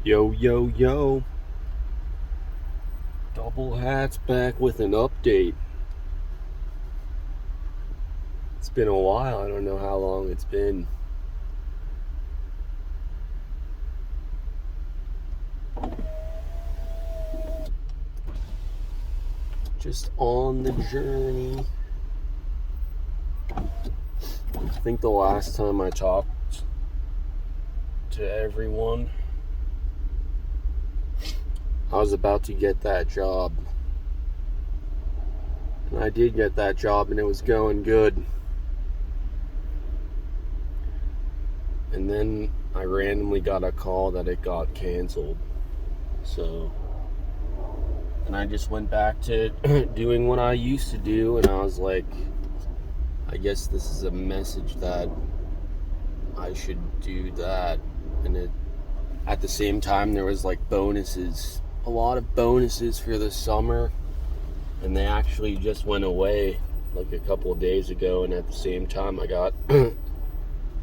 Yo, yo, yo. Double Hats back with an update. It's been a while. I don't know how long it's been. Just on the journey. I think the last time I talked to everyone, I was about to get that job. And I did get that job and it was going good. And then I randomly got a call that it got canceled. And I just went back to doing what I used to do, and I was like, I guess this is a message that I should do that. And at the same time, there was like bonuses, a lot of bonuses for the summer, and they actually just went away like a couple of days ago. And at the same time, I got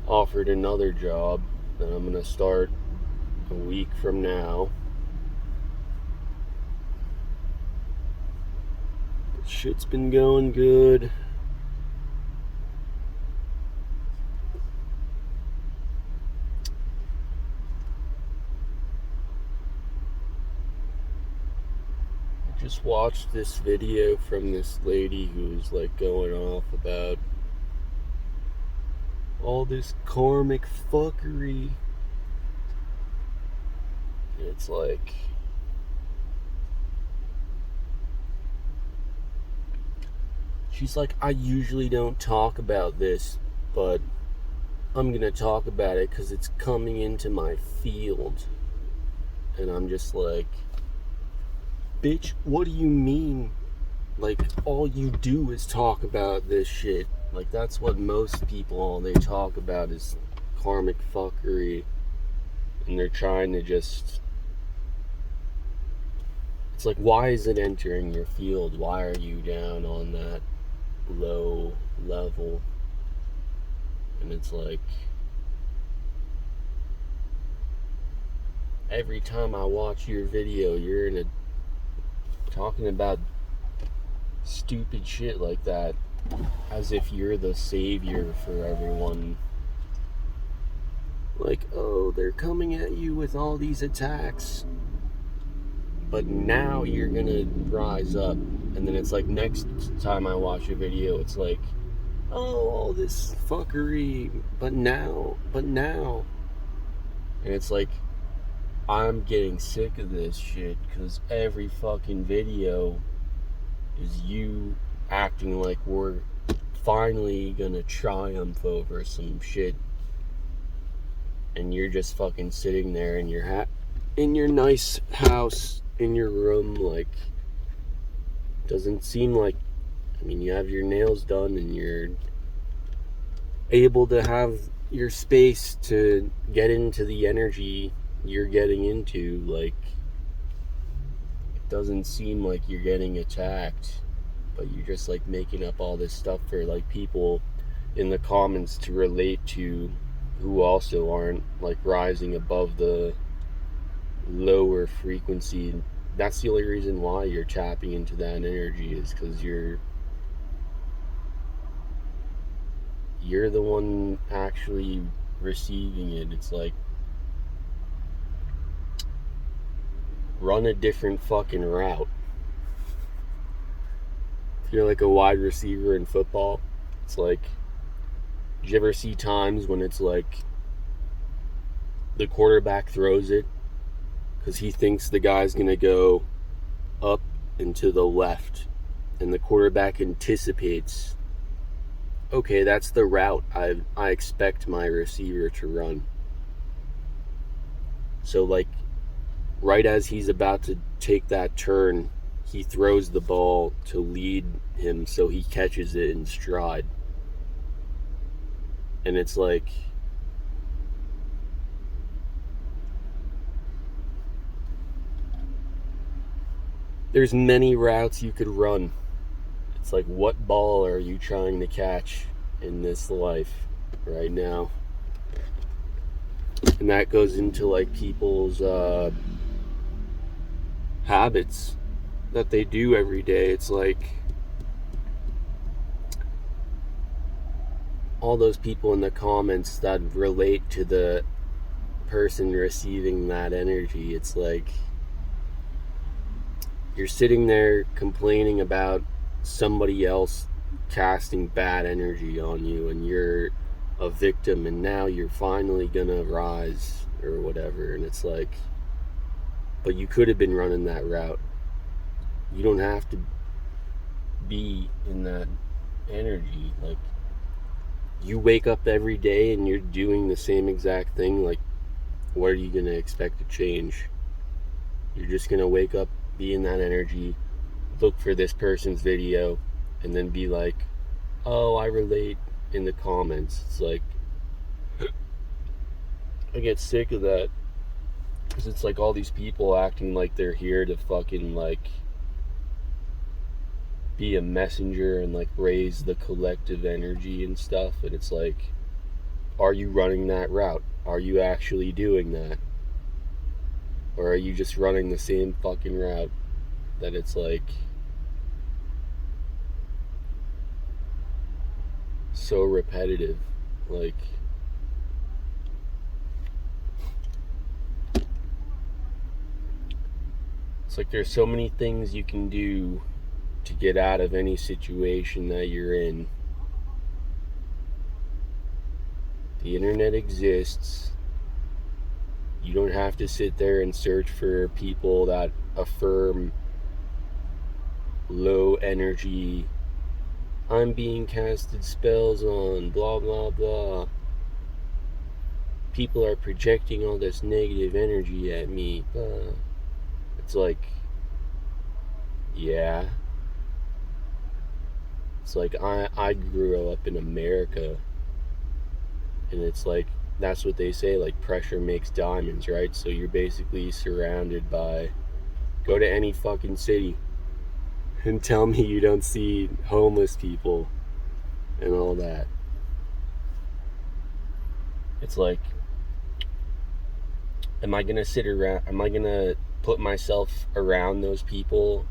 offered another job that I'm gonna start a week from now. Shit's been going good. Just watched this video from this lady who's like going off about all this karmic fuckery. It's like, she's like, I usually don't talk about this, but I'm gonna talk about it because it's coming into my field. And I'm just like, bitch, what do you mean? Like, all you do is talk about this shit. Like, that's what most people, all they talk about is karmic fuckery. And they're trying to just, it's like, why is it entering your field? Why are you down on that low level? And it's like, every time I watch your video, you're talking about stupid shit like that, as if you're the savior for everyone. Like, oh, they're coming at you with all these attacks, but now you're gonna rise up. And then it's like, next time I watch a video, it's like, oh, all this fuckery, but now. And it's like, I'm getting sick of this shit, because every fucking video is you acting like we're finally gonna triumph over some shit, and you're just fucking sitting there in your nice house, in your room, like, doesn't seem like, I mean, you have your nails done and you're able to have your space to get into the energy you're getting into. Like, it doesn't seem like you're getting attacked, but you're just like making up all this stuff for like people in the comments to relate to, who also aren't like rising above the lower frequency. That's the only reason why you're tapping into that energy, is because you're the one actually receiving it. It's like, run a different fucking route. If you're like a wide receiver in football, it's like, did you ever see times when it's like the quarterback throws it because he thinks the guy's gonna go up and to the left, and the quarterback anticipates, okay, that's the route I expect my receiver to run. So like, right as he's about to take that turn, he throws the ball to lead him so he catches it in stride. And it's like, there's many routes you could run. It's like, what ball are you trying to catch in this life right now? And that goes into like people's habits that they do every day. It's like all those people in the comments that relate to the person receiving that energy. It's like you're sitting there complaining about somebody else casting bad energy on you, and you're a victim, and now you're finally gonna rise or whatever. And it's like, but you could have been running that route. You don't have to be in that energy. Like, you wake up every day and you're doing the same exact thing. Like, what are you gonna expect to change? You're just gonna wake up, be in that energy, look for this person's video, and then be like, oh, I relate in the comments. It's like, I get sick of that, because it's like all these people acting like they're here to fucking like be a messenger and like raise the collective energy and stuff. And it's like, are you running that route? Are you actually doing that? Or are you just running the same fucking route that it's like so repetitive? Like, it's like there's so many things you can do to get out of any situation that you're in. The internet exists. You don't have to sit there and search for people that affirm low energy, I'm being casted spells on, blah blah blah. People are projecting all this negative energy at me. It's like, yeah. It's like I grew up in America, and it's like, that's what they say, like pressure makes diamonds, right? So you're basically surrounded by, go to any fucking city and tell me you don't see homeless people and all that. It's like, am I gonna put myself around those people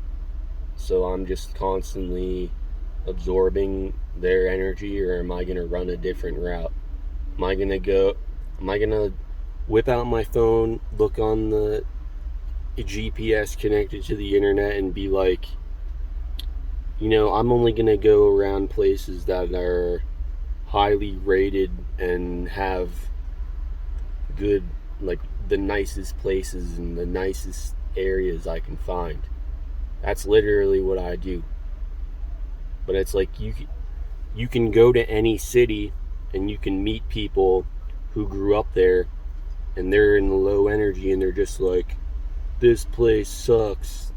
so I'm just constantly absorbing their energy, or am I gonna run a different route? Am I gonna whip out my phone, look on the GPS connected to the internet, and be like, I'm only gonna go around places that are highly rated and have good, like the nicest places and the nicest areas I can find. That's literally what I do. But it's like, you can go to any city and you can meet people who grew up there, and they're in low energy, and they're just like, this place sucks.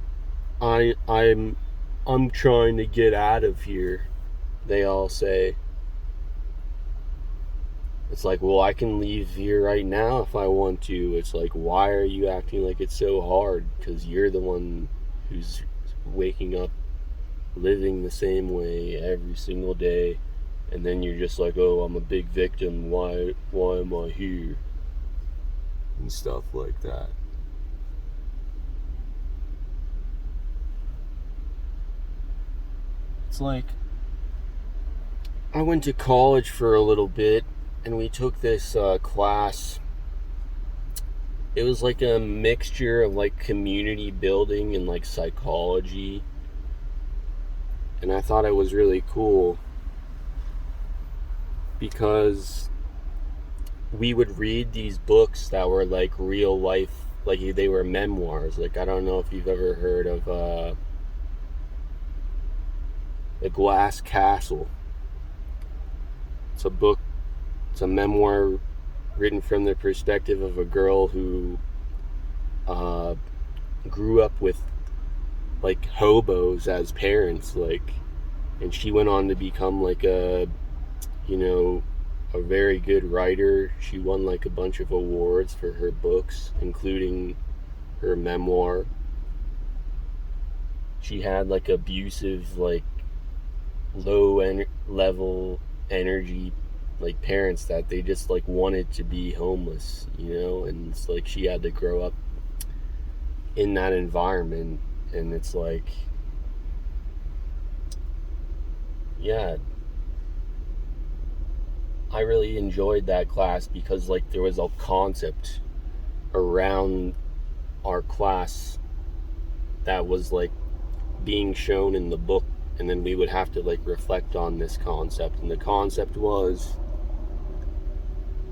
I'm trying to get out of here, they all say. It's like, well, I can leave here right now if I want to. It's like, why are you acting like it's so hard? Because you're the one who's waking up living the same way every single day, and then you're just like, oh, I'm a big victim, why am I here, and stuff like that. It's like, I went to college for a little bit, and we took this class. It was like a mixture of like community building and like psychology, and I thought it was really cool because we would read these books that were like real life, like they were memoirs. Like, I don't know if you've ever heard of The Glass Castle. It's a book, it's a memoir written from the perspective of a girl who grew up with like hobos as parents, like, and she went on to become like a very good writer. She won like a bunch of awards for her books, including her memoir. She had like abusive, like low level energy like parents that they just like wanted to be homeless, and it's like she had to grow up in that environment. And it's like, yeah, I really enjoyed that class because like there was a concept around our class that was like being shown in the book, and then we would have to like reflect on this concept. And the concept was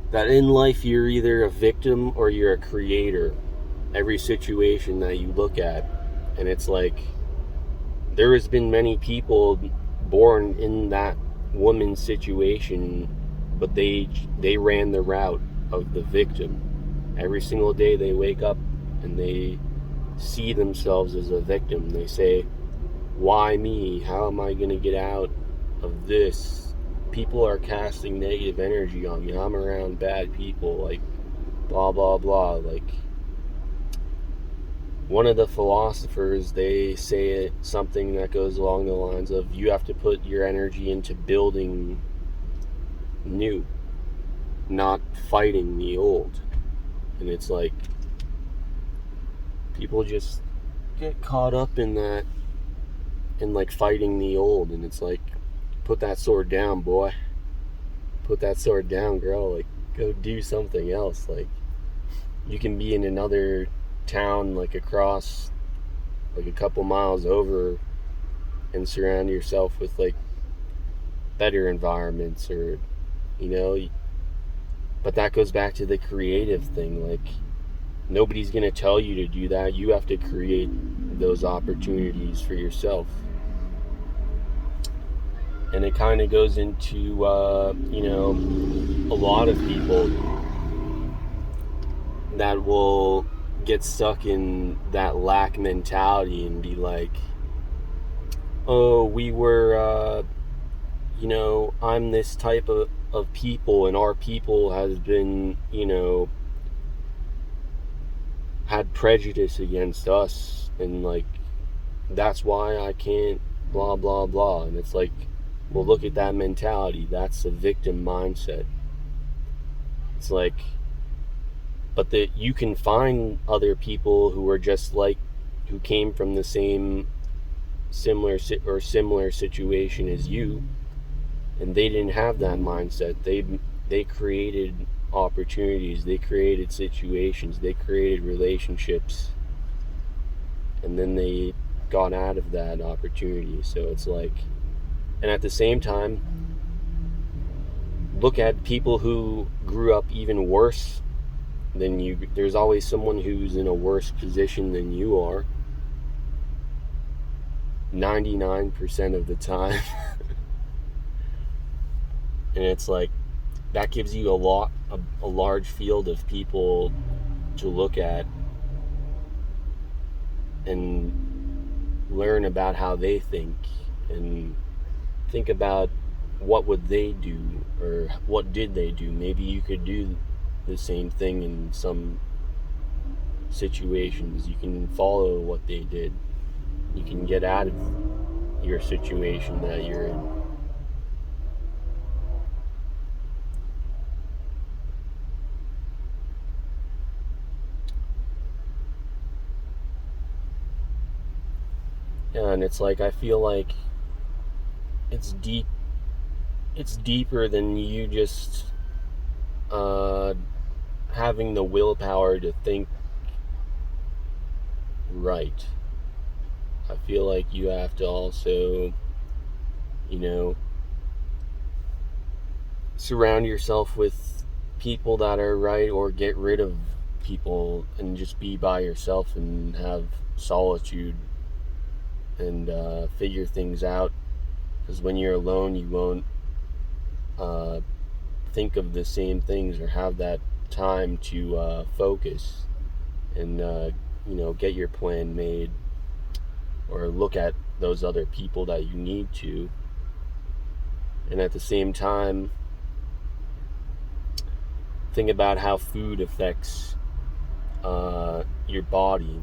that in life you're either a victim or you're a creator, every situation that you look at. And it's like there has been many people born in that woman's situation, but they ran the route of the victim. Every single day they wake up and they see themselves as a victim. They say, why me? How am I going to get out of this? People are casting negative energy on me. I'm around bad people, like blah blah blah. Like one of the philosophers, they say something that goes along the lines of, you have to put your energy into building new, not fighting the old. And it's like people just get caught up in that, in like fighting the old. And it's like, put that sword down, boy. Put that sword down, girl. Like, go do something else. Like, you can be in another town, like across, like a couple miles over, and surround yourself with like better environments, or but that goes back to the creative thing. Like, nobody's gonna tell you to do that. You have to create those opportunities for yourself. And it kind of goes into a lot of people that will get stuck in that lack mentality and be like, oh, we were I'm this type of people, and our people has been had prejudice against us, and like that's why I can't blah blah blah. And it's like, well, look at that mentality. That's a victim mindset. It's like, but that you can find other people who are just like, who came from the similar situation as you, and they didn't have that mindset. They created opportunities, they created situations, they created relationships, and then they got out of that opportunity. So it's like, and at the same time, look at people who grew up even worse than you. There's always someone who's in a worse position than you are, 99% of the time. And it's like, that gives you a large field of people to look at and learn about how they think, and think about what would they do, or what did they do. Maybe you could do the same thing in some situations. You can follow what they did. You can get out of your situation that you're in. And it's like, I feel like it's deeper than you just having the willpower to think right. I feel like you have to also, surround yourself with people that are right, or get rid of people and just be by yourself and have solitude and figure things out. Because when you're alone, you won't think of the same things, or have that time to focus and get your plan made, or look at those other people that you need to. And at the same time, think about how food affects your body.